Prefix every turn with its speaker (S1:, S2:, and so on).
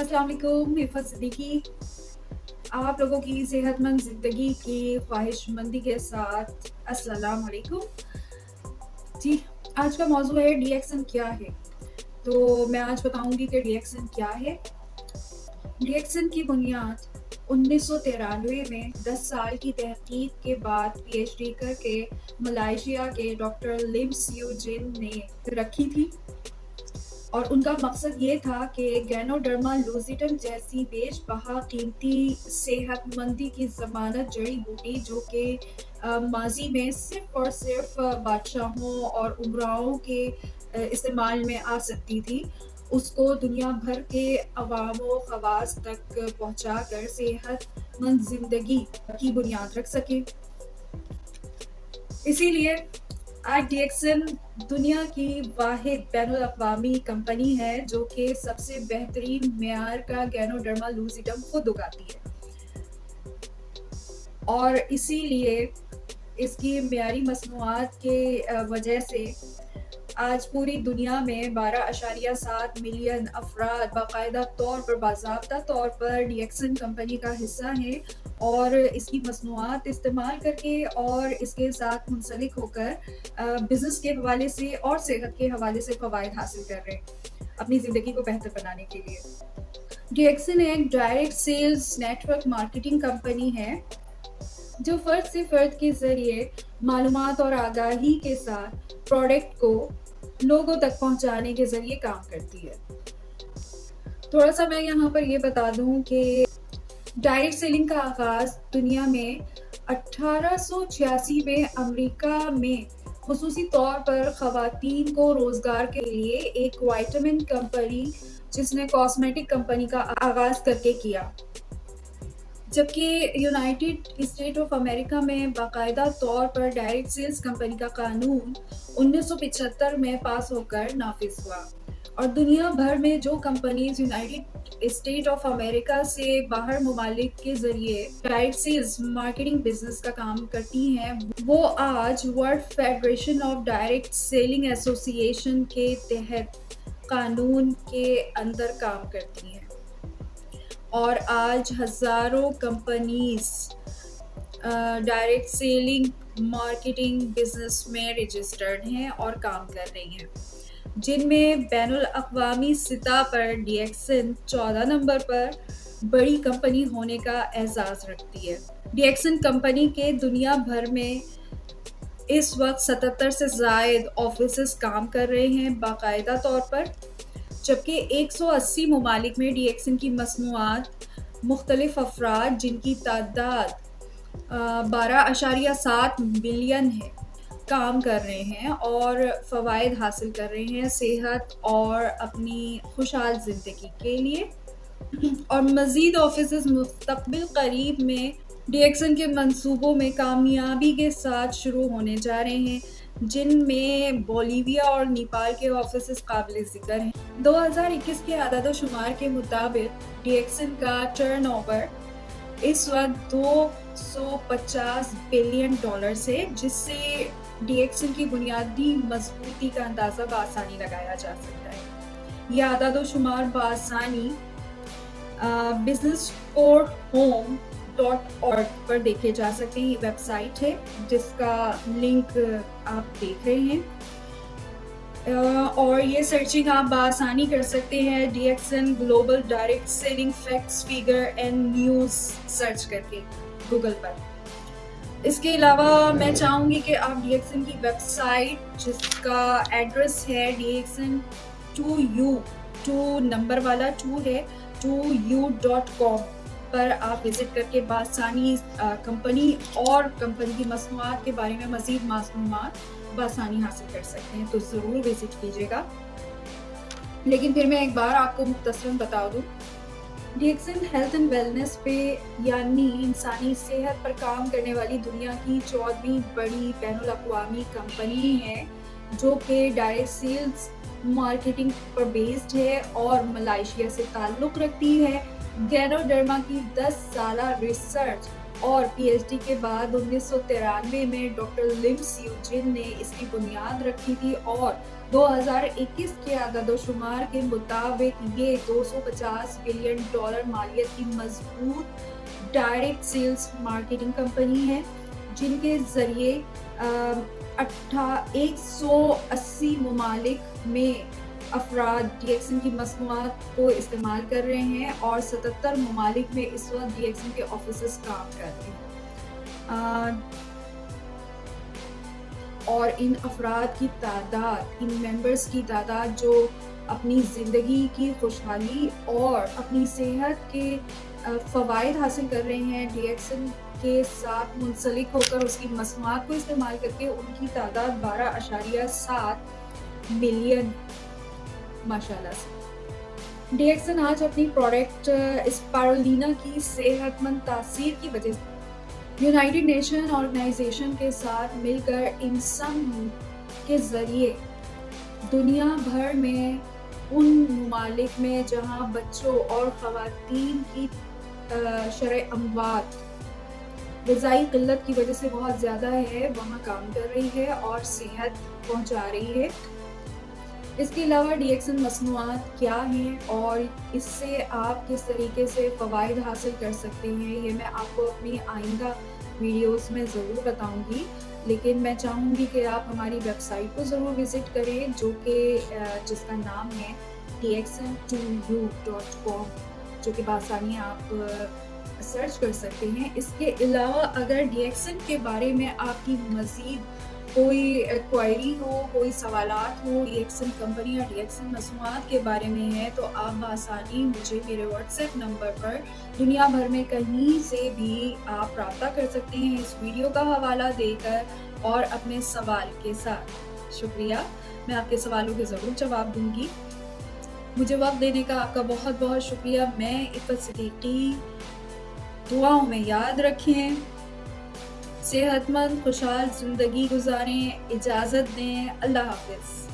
S1: अस्सलाम वालेकुम, हिफ़त सिद्दीकी आप लोगों की सेहतमंद ज़िंदगी की ख्वाहिशमंदी के साथ अस्सलाम वालेकुम। जी, आज का मौज़ू है डीएक्सन क्या है? तो मैं आज बताऊँगी कि डीएक्सन क्या है। डीएक्सन की बुनियाद 1993 में 10 साल की तहकीक के बाद पीएचडी करके मलाइशिया के डॉक्टर लिम सियो जिन ने रखी थी और उनका मकसद ये था कि गैनोडर्मा लूजिटन जैसी बेशबहा कीमती सेहतमंदी की ज़मानत जड़ी बूटी जो कि माजी में सिर्फ और सिर्फ बादशाहों और उमराओं के इस्तेमाल में आ सकती थी, उसको दुनिया भर के अवाम व खवास तक पहुँचा कर सेहतमंद ज़िंदगी की बुनियाद रख सके। इसीलिए आज डीएक्सन दुनिया की वाहिद बैनुल-अक़वामी कंपनी है जो कि सबसे बेहतरीन मेयार का गैनोडर्मा लूजिडम खुद उगाती है और इसीलिए इसकी मेयारी मसनूआत के वजह से आज पूरी दुनिया में 12.7 मिलियन अफराद बाकायदा तौर पर बाज़ाब्ता तौर पर डीएक्सन कंपनी का हिस्सा हैं और इसकी मसनूआत इस्तेमाल करके और इसके साथ मुंसलिक होकर बिज़नेस के हवाले से और सेहत के हवाले से फ़वाइद हासिल कर रहे हैं अपनी ज़िंदगी को बेहतर बनाने के लिए। डीएक्सन एक direct sales network marketing company है जो फ़र्द से फ़र्द के ज़रिए मालूमात और आगाही के साथ प्रोडक्ट को लोगों तक पहुंचाने के ज़रिए काम करती है। थोड़ा सा मैं यहाँ पर ये बता दूँ कि डायरेक्ट सेलिंग का आगाज़ दुनिया में 1886 में अमेरिका में खुसूसी तौर पर ख़वातीन को रोज़गार के लिए एक विटामिन कंपनी जिसने कॉस्मेटिक कंपनी का आगाज़ करके किया, जबकि यूनाइटेड स्टेट ऑफ अमेरिका में बाकायदा तौर पर डायरेक्ट सेल्स कंपनी का कानून 1975 में पास होकर नाफिज हुआ और दुनिया भर में जो companies United state of America से बाहर ममालिक के ज़रिए डायरेक्ट सेल्स मार्केटिंग बिजनेस का काम करती हैं वो आज world federation of direct selling association के तहत कानून के अंदर काम करती हैं और आज हज़ारों companies direct selling marketing business में रजिस्टर्ड हैं और काम कर रही हैं, जिनमें बैनुल अक़वामी सतह पर डीएक्सन 14 नंबर पर बड़ी कंपनी होने का एजाज़ रखती है। डीएक्सन कंपनी के दुनिया भर में इस वक्त 77 से ज़ायद ऑफिसेस काम कर रहे हैं बाकायदा तौर पर, जबकि 180 ममालिक में डीएक्सन की मसनूआत मुख्तलिफ अफराद जिनकी तादाद 12.7 मिलियन है काम कर रहे हैं और फ़वाइद हासिल कर रहे हैं सेहत और अपनी खुशहाल ज़िंदगी के लिए और मज़ीद ऑफिसेस मुस्तक़बिल करीब में डीएक्सन के मंसूबों में कामयाबी के साथ शुरू होने जा रहे हैं, जिनमें बोलीविया और नेपाल के ऑफिसेस काबिल ज़िक्र हैं। 2021 के आदाद-ओ-शुमार के मुताबिक डीएक्सन का टर्नओवर इस वक्त $250 बिलियन है, जिससे डीएक्सन की बुनियादी मजबूती का अंदाज़ा बआसानी लगाया जा सकता है। यह आदाद-ओ-शुमार बआसानी businessforhome.org पर देखे जा सकते हैं। ये वेबसाइट है जिसका लिंक आप देख रहे हैं और ये सर्चिंग आप बआसानी कर सकते हैं DXN global direct selling facts figure and news search करके गूगल पर। इसके अलावा मैं चाहूँगी कि आप डीएक्सन की वेबसाइट जिसका एड्रेस है डीएक्सन 2U 2 नंबर वाला 2 है 2U.com पर आप विज़िट करके बआसानी कंपनी और कंपनी की मसनूआत के बारे में मज़ीद मालूमात बआसानी हासिल कर सकते हैं, तो ज़रूर विज़िट कीजिएगा। लेकिन फिर मैं एक बार आपको मुख्तसरन बता दूँ, डीएक्सन हेल्थ एंड वेलनेस पे यानी इंसानी सेहत पर काम करने वाली दुनिया की 14वीं बड़ी बैनुल अक़वामी कंपनी है जो कि डायरेक्ट सेल्स मार्केटिंग पर बेस्ड है और मलाइशिया से ताल्लुक़ रखती है। गैनोडर्मा की 10 साला रिसर्च اور پی ایچ ڈی کے بعد 1993 میں ڈاکٹر لم سیوجن نے اس کی بنیاد رکھی تھی، اور 2021 کے اعداد و شمار کے مطابق یہ $250 بلین مالیت کی مضبوط ڈائریکٹ سیلز مارکیٹنگ کمپنی ہے، جن کے ذریعے 180 ممالک میں افراد ڈی ایکسن کی مصنوعات کو استعمال کر رہے ہیں، اور 77 ممالک میں اس وقت ڈی ایکسن کے آفیسز کام کرتے ہیں، اور ان افراد کی تعداد، ان ممبرز کی تعداد جو اپنی زندگی کی خوشحالی اور اپنی صحت کے فوائد حاصل کر رہے ہیں ڈی ایکسن کے ساتھ منسلک ہو کر اس کی مصنوعات کو استعمال کر کے، ان کی تعداد 12.7 ملین ماشاءاللہ سے۔ ڈی ایکسن آج اپنی پروڈکٹ اسپائرولینا کی صحت مند تاثیر کی وجہ سے یونائٹڈ نیشن آرگنائزیشن کے ساتھ مل کر انسان کے ذریعے دنیا بھر میں ان ممالک میں جہاں بچوں اور خواتین کی شرح اموات غذائی قلت کی وجہ سے بہت زیادہ ہے، وہاں کام کر رہی ہے اور صحت پہنچا رہی ہے۔ اس کے علاوہ ڈی ایکسن مصنوعات کیا ہیں اور اس سے آپ کس طریقے سے فوائد حاصل کر سکتے ہیں، یہ میں آپ کو اپنی آئندہ ویڈیوز میں ضرور بتاؤں گی، لیکن میں چاہوں گی کہ آپ ہماری ویب سائٹ کو ضرور وزٹ کریں، جس کا نام ہے dxn2u.com، جو کہ بآسانی آپ سرچ کر سکتے ہیں۔ اس کے علاوہ اگر ڈی ایکسن کے بارے میں آپ کی مزید کوئی کوائری ہو، کوئی سوالات ہو ڈی ایکسن کمپنی یا ڈی ایکسن مصنوعات کے بارے میں ہے، تو آپ بآسانی مجھے میرے واٹس ایپ نمبر پر دنیا بھر میں کہیں سے بھی آپ رابطہ کر سکتے ہیں اس ویڈیو کا حوالہ دے کر اور اپنے سوال کے ساتھ۔ شکریہ، میں آپ کے سوالوں کے ضرور جواب دوں گی۔ مجھے وقت دینے کا آپ کا بہت بہت شکریہ۔ میں عفت صدیقی، دعاؤں میں یاد رکھیں، صحت مند خوشحال زندگی گزاریں، اجازت دیں، اللہ حافظ۔